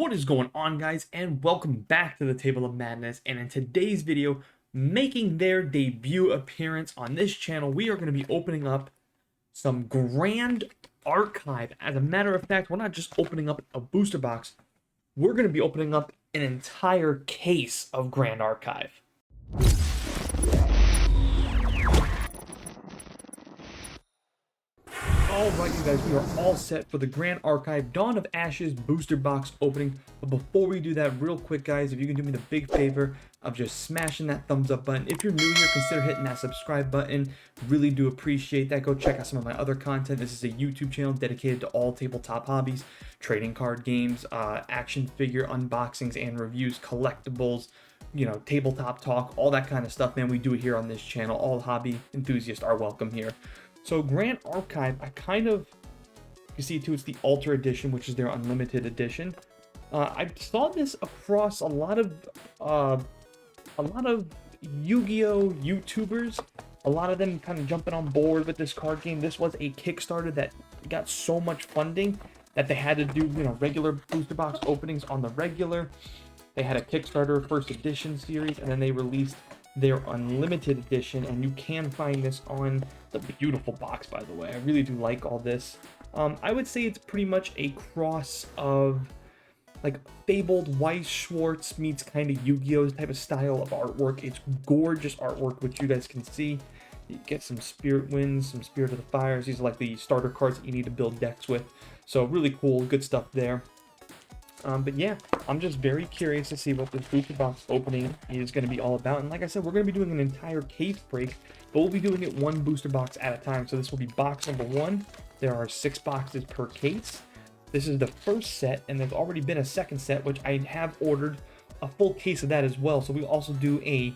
What is going on, guys, and welcome back to the Table of Madness. And in today's video, making their debut appearance on this channel, we are going to be opening up some Grand Archive. As a matter of fact, we're not just opening up a booster box, we're going to be opening up an entire case of Grand Archive. Alright, you guys, we are all set for the Grand Archive Dawn of Ashes booster box opening. But before we do that, real quick, guys, if you can do me the big favor of just smashing that thumbs up button. If you're new here, consider hitting that subscribe button. Really do appreciate that. Go check out some of my other content. This is a YouTube channel dedicated to all tabletop hobbies, trading card games, action figure unboxings and reviews, collectibles, you know, tabletop talk, all that kind of stuff, man. We do it here on this channel. All hobby enthusiasts are welcome here. So Grand Archive, you see too, it's the Ultra Edition, which is their unlimited edition. I saw this across a lot of Yu-Gi-Oh YouTubers. A lot of them kind of jumping on board with this card game. This was a Kickstarter that got so much funding that they had to do, you know, regular booster box openings on the regular. They had a Kickstarter first edition series, and then they released their unlimited edition, and you can find this on the beautiful box, by the way. I really do like all this. I would say it's pretty much a cross of like Fabled Weiss Schwarz meets kind of Yu-Gi-Oh's type of style of artwork. It's gorgeous artwork, which you guys can see. You get some Spirit Winds, some Spirit of the Fires. These are like the starter cards that you need to build decks with. So really cool, good stuff there. But yeah, I'm just very curious to see what this booster box opening is going to be all about. And like I said, we're going to be doing an entire case break, but we'll be doing it one booster box at a time. So this will be box number 1. There are 6 boxes per case. This is the first set, and there's already been a second set, which I have ordered a full case of that as well. So we also do a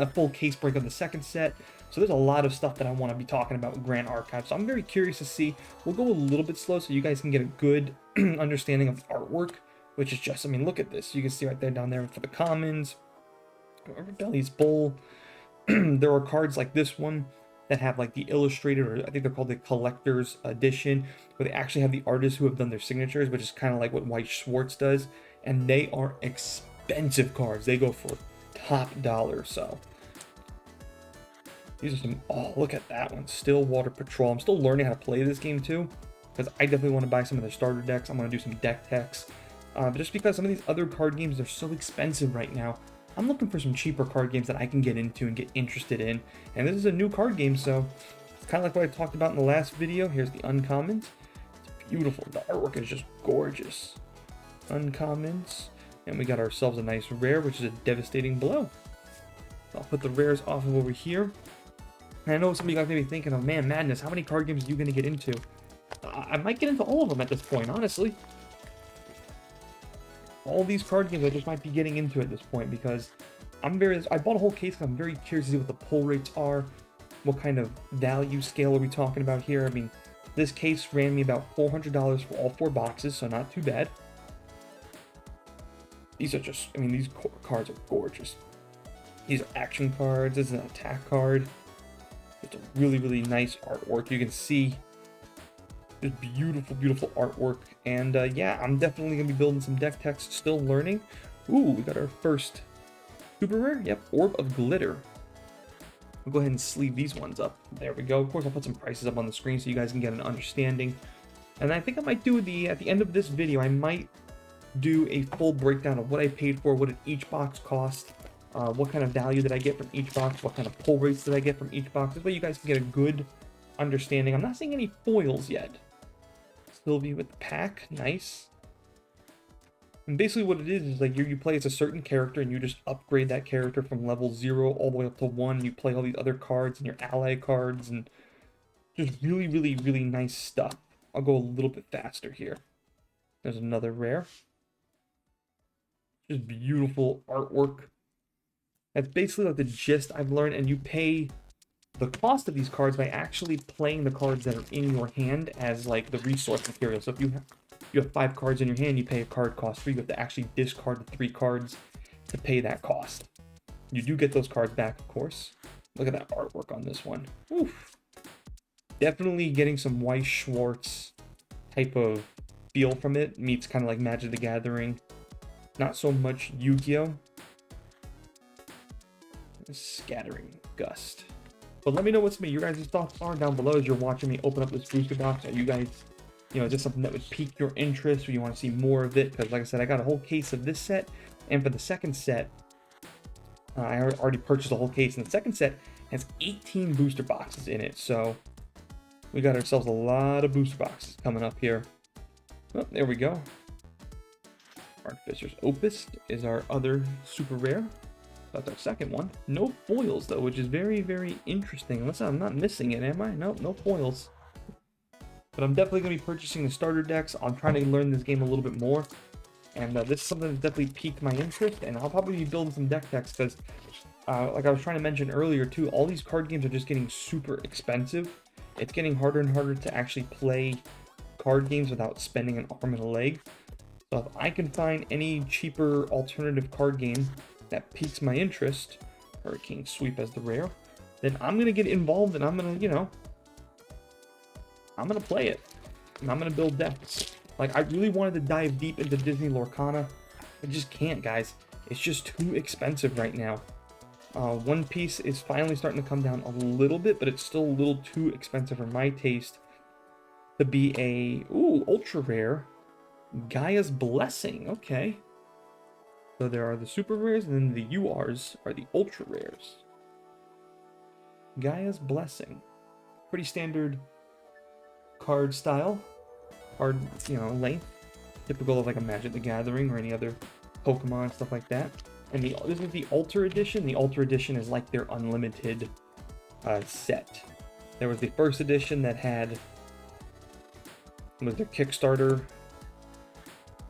full case break of the second set. So there's a lot of stuff that I want to be talking about with Grand Archive. So I'm very curious to see. We'll go a little bit slow so you guys can get a good understanding of the artwork, which is just, I mean, look at this. You can see right there down there for the commons, Rebellious Bull. There are cards like this one that have like the illustrated, or I think they're called the collector's edition, where they actually have the artists who have done their signatures, which is kind of like what Weiss Schwarz does. And they are expensive cards. They go for top dollar. So these are some, oh, look at that one. Stillwater Patrol. I'm still learning how to play this game too, because I definitely want to buy some of their starter decks. I'm going to do some deck techs. But just because some of these other card games are so expensive right now, I'm looking for some cheaper card games that I can get into and get interested in. And this is a new card game, so it's kind of like what I talked about in the last video. Here's the uncommons. It's beautiful. The artwork is just gorgeous. Uncommons. And we got ourselves a nice rare, which is a Devastating Blow. I'll put the rares off of over here. And I know some of you guys may be thinking, oh man, Madness, how many card games are you going to get into? I might get into all of them at this point, honestly. All these card games I just might be getting into at this point, because I bought a whole case because I'm very curious to see what the pull rates are. What kind of value scale are we talking about here? I mean, this case ran me about $400 for all 4 boxes, so not too bad. These are just, I mean, these cards are gorgeous. These are action cards. This is an attack card. It's a really, really nice artwork. You can see this beautiful, beautiful artwork. And yeah, I'm definitely going to be building some deck techs, still learning. Ooh, we got our first super rare. Yep, Orb of Glitter. We'll go ahead and sleeve these ones up. There we go. Of course, I'll put some prices up on the screen so you guys can get an understanding. And I think I might do at the end of this video, I might do a full breakdown of what I paid for, what each box cost, what kind of value did I get from each box, what kind of pull rates did I get from each box. This way you guys can get a good understanding. I'm not seeing any foils yet. Sylvie with the pack, nice. And basically what it is like you play as a certain character and you just upgrade that character from level 0 all the way up to 1. You play all these other cards and your ally cards, and just really, really, really nice stuff. I'll go a little bit faster here. There's another rare. Just beautiful artwork. That's basically like the gist I've learned, and you pay the cost of these cards by actually playing the cards that are in your hand as like the resource material. So if you have 5 cards in your hand, you pay a card cost 3. You have to actually discard the 3 cards to pay that cost. You do get those cards back, of course. Look at that artwork on this one. Oof. Definitely getting some Weiss Schwarz type of feel from it meets kind of like Magic the Gathering. Not so much Yu-Gi-Oh! Scattering Gust. But let me know what some of your guys' thoughts are down below as you're watching me open up this booster box. Are you guys, is this something that would pique your interest, or you want to see more of it? Because like I said, I got a whole case of this set, and for the second set, I already purchased a whole case, and the second set has 18 booster boxes in it. So we got ourselves a lot of booster boxes coming up here. Oh, there we go. Artificer's Opus is our other super rare. That's our second one. No foils though, which is very, very interesting. Unless I'm not missing it, am I? Nope, no foils. But I'm definitely going to be purchasing the starter decks. I'm trying to learn this game a little bit more. And this is something that definitely piqued my interest. And I'll probably be building some deck decks because, like I was trying to mention earlier too, all these card games are just getting super expensive. It's getting harder and harder to actually play card games without spending an arm and a leg. So if I can find any cheaper alternative card game that piques my interest, Hurricane Sweep as the rare, then I'm going to get involved and I'm going to, I'm going to play it. And I'm going to build decks. Like, I really wanted to dive deep into Disney Lorcana. I just can't, guys. It's just too expensive right now. One Piece is finally starting to come down a little bit, but it's still a little too expensive for my taste to be a, ultra rare. Gaia's Blessing, okay. So there are the super rares, and then the URs are the ultra rares. Gaia's Blessing. Pretty standard card style. Card, length. Typical of like a Magic the Gathering or any other Pokemon, stuff like that. And this is the Ultra Edition. The Ultra Edition is like their unlimited set. There was the first edition that was their Kickstarter,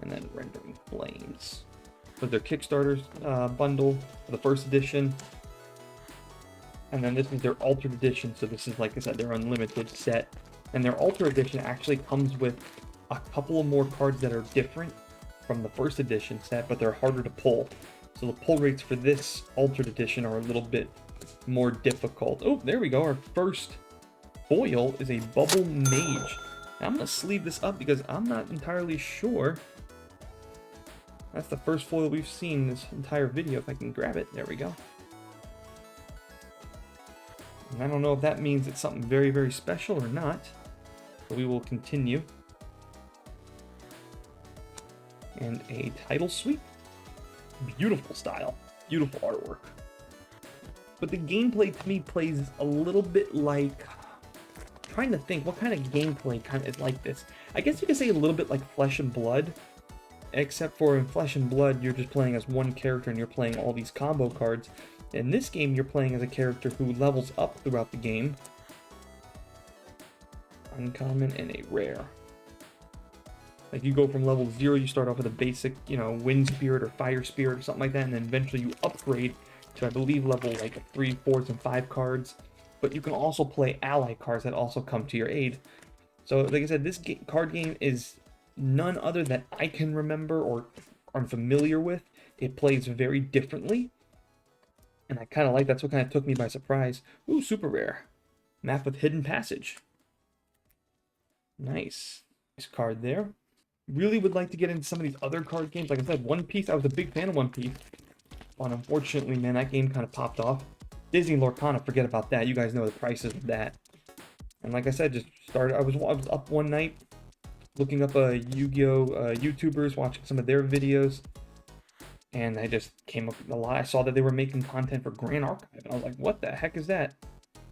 and then Rendering Flames with their Kickstarter bundle for the first edition. And then this is their Ultra Edition, so this is, like I said, their unlimited set. And their Ultra Edition actually comes with a couple of more cards that are different from the first edition set, but they're harder to pull. So the pull rates for this Ultra Edition are a little bit more difficult. Oh, there we go. Our first foil is a Bubble Mage. Now, I'm going to sleeve this up because I'm not entirely sure. That's the first foil we've seen this entire video. If I can grab it, there we go. And I don't know if that means it's something very, very special or not. But we will continue. And a Tidal Sweep. Beautiful style. Beautiful artwork. But the gameplay to me plays a little bit like... I'm trying to think, what kind of gameplay kind of is like this? I guess you could say a little bit like Flesh and Blood. Except for in Flesh and Blood, you're just playing as one character and you're playing all these combo cards. In this game, you're playing as a character who levels up throughout the game. Uncommon and a rare. Like, you go from level 0, you start off with a basic, Wind Spirit or Fire Spirit or something like that, and then eventually you upgrade to, I believe, level like 3, 4, and 5 cards. But you can also play ally cards that also come to your aid. So, like I said, this card game is none other that I can remember or I'm familiar with. It plays very differently. And I kind of like that's what kind of took me by surprise. Ooh, super rare. Map with Hidden Passage. Nice. Nice card there. Really would like to get into some of these other card games. Like I said, One Piece, I was a big fan of One Piece. But unfortunately, man, that game kind of popped off. Disney Lorcana, forget about that. You guys know the prices of that. And like I said, just started. I was up one night looking up Yu-Gi-Oh! YouTubers, watching some of their videos. And I just came up with a lot. I saw that they were making content for Grand Archive. And I was like, what the heck is that?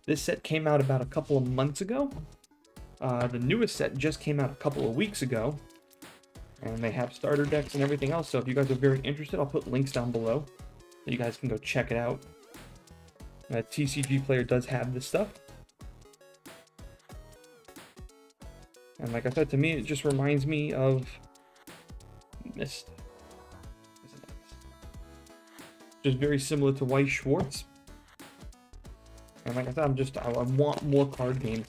This set came out about a couple of months ago. The newest set just came out a couple of weeks ago. And they have starter decks and everything else. So if you guys are very interested, I'll put links down below. So you guys can go check it out. TCG Player does have this stuff. And like I said, to me, it just reminds me of Mist. Just very similar to Weiss Schwarz. And like I said, I want more card games,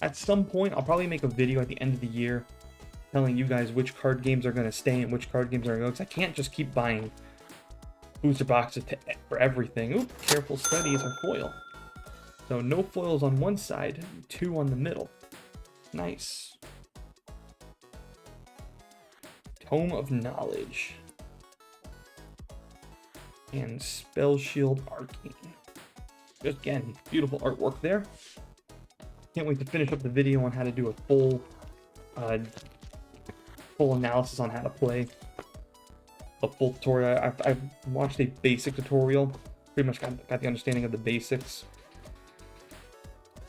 At some point, I'll probably make a video at the end of the year telling you guys which card games are going to stay and which card games are going to go. Because I can't just keep buying booster boxes for everything. Ooh, Careful Study is our foil. So no foils on one side, 2 on the middle. Nice. Tome of Knowledge. And Spell Shield Arcane. Just again, beautiful artwork there. Can't wait to finish up the video on how to do a full analysis on how to play. A full tutorial. I've watched a basic tutorial. Pretty much got the understanding of the basics.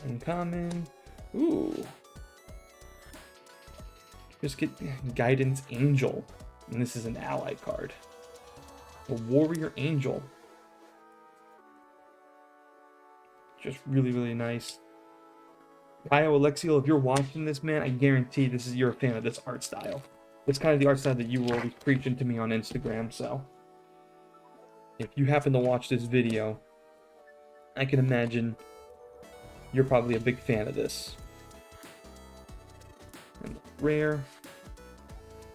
Uncommon. Ooh. Just get Guidance Angel. And this is an ally card. A Warrior Angel. Just really, really nice. Caio Alexiel, if you're watching this, man, I guarantee you're a fan of this art style. It's kind of the art style that you were always preaching to me on Instagram, so if you happen to watch this video, I can imagine you're probably a big fan of this. And rare.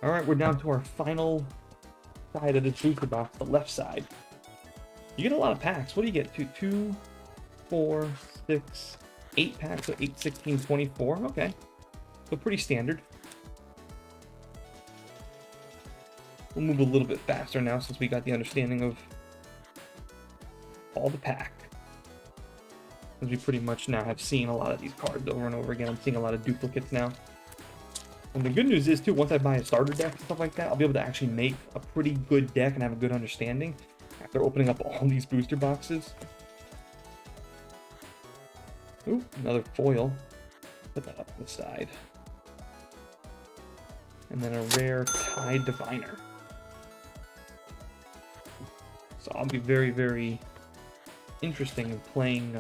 Alright, we're down to our final side of this booster box, the left side. You get a lot of packs. What do you get? 2, 4, 6, 8 packs, so 8, 16, 24. Okay. So pretty standard. We'll move a little bit faster now since we got the understanding of all the pack. As we pretty much now have seen a lot of these cards over and over again. I'm seeing a lot of duplicates now. And the good news is, too, once I buy a starter deck and stuff like that, I'll be able to actually make a pretty good deck and have a good understanding after opening up all these booster boxes. Ooh, another foil. Put that up to the side. And then a rare Tide Diviner. So I'll be very, very interesting in playing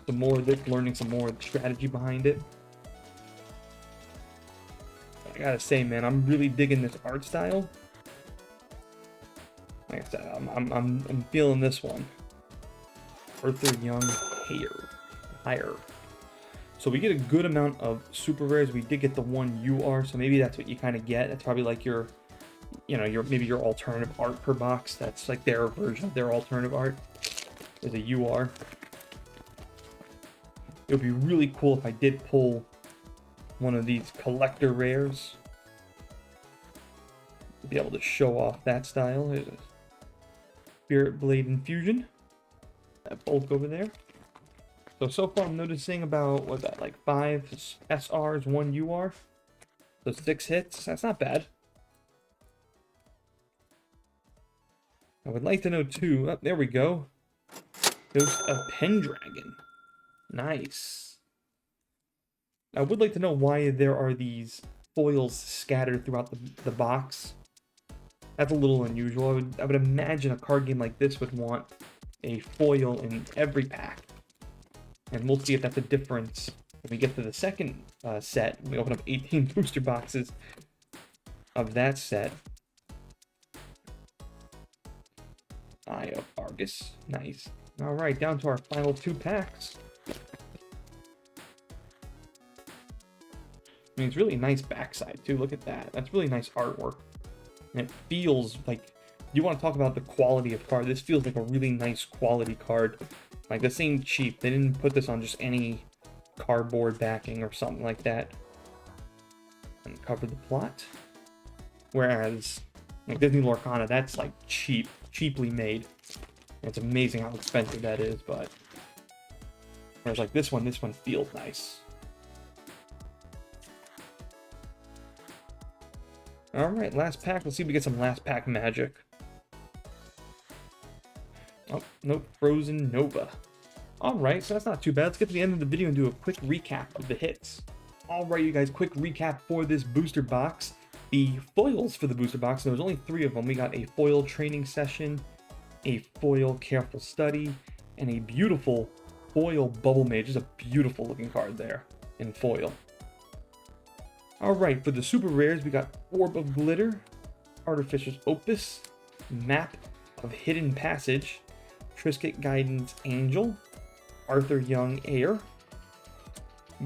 some more of this, learning some more of the strategy behind it. But I gotta say, man, I'm really digging this art style. Like I said, I'm feeling this one. Arthur Young Higher. So we get a good amount of super rares. We did get the one UR, so maybe that's what you kind of get. That's probably like your, maybe your alternative art per box. That's like their version of their alternative art. Is a UR. It would be really cool if I did pull one of these collector rares to be able to show off that style. There's a Spirit Blade Infusion. That bulk over there. So far I'm noticing about, what's that, like 5 SRs, 1 UR? So 6 hits, that's not bad. I would like to know too, oh, there we go. Ghost of Pendragon. Nice. I would like to know why there are these foils scattered throughout the box. That's a little unusual. I would imagine a card game like this would want a foil in every pack. And we'll see if that's a difference when we get to the second set. We open up 18 booster boxes of that set. Eye of Argus. Nice. Alright, down to our final 2 packs. I mean, it's really nice backside, too. Look at that. That's really nice artwork. And it feels like... You want to talk about the quality of card. This feels like a really nice quality card. Like, this ain't cheap. They didn't put this on just any cardboard backing or something like that. And cover the plot. Whereas, like Disney Lorcana, that's like cheaply made. And it's amazing how expensive that is, but... Whereas like this one feels nice. Alright, last pack. Let's see if we get some last pack magic. Oh, nope. Frozen Nova. Alright, so that's not too bad. Let's get to the end of the video and do a quick recap of the hits. Alright, you guys, quick recap for this booster box. The foils for the booster box, there was only 3 of them. We got a foil Training Session, a foil Careful Study, and a beautiful foil Bubble Mage. Just a beautiful looking card there in foil. Alright, for the super rares, we got Orb of Glitter, Artificer's Opus, Map of Hidden Passage, Trisket Guidance Angel, Arthur Young Heir,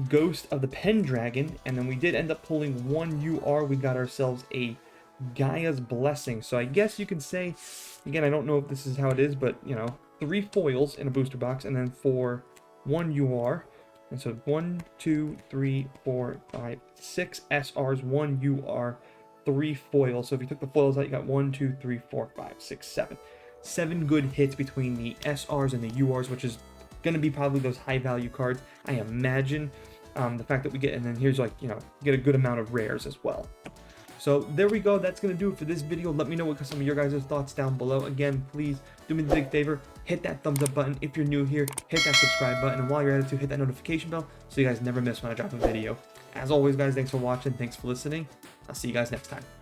Ghost of the Pendragon, and then we did end up pulling 1 UR. We got ourselves a Gaia's Blessing. So I guess you could say, again, I don't know if this is how it is, but, 3 foils in a booster box, and then for 1 UR. And so 1, 2, 3, 4, 5, 6 SRs, 1 UR, 3 foils. So if you took the foils out, you got 1, 2, 3, 4, 5, 6, 7. 7 good hits between the SRs and the URs, which is going to be probably those high value cards, I imagine. The fact that we get, and then here's like, you know, get a good amount of rares as well. So there we go. That's going to do it for this video. Let me know what some of your guys' thoughts down below. Again, please do me the big favor. Hit that thumbs up button. If you're new here, hit that subscribe button. And while you're at it too, hit that notification bell so you guys never miss when I drop a video. As always, guys, thanks for watching. Thanks for listening. I'll see you guys next time.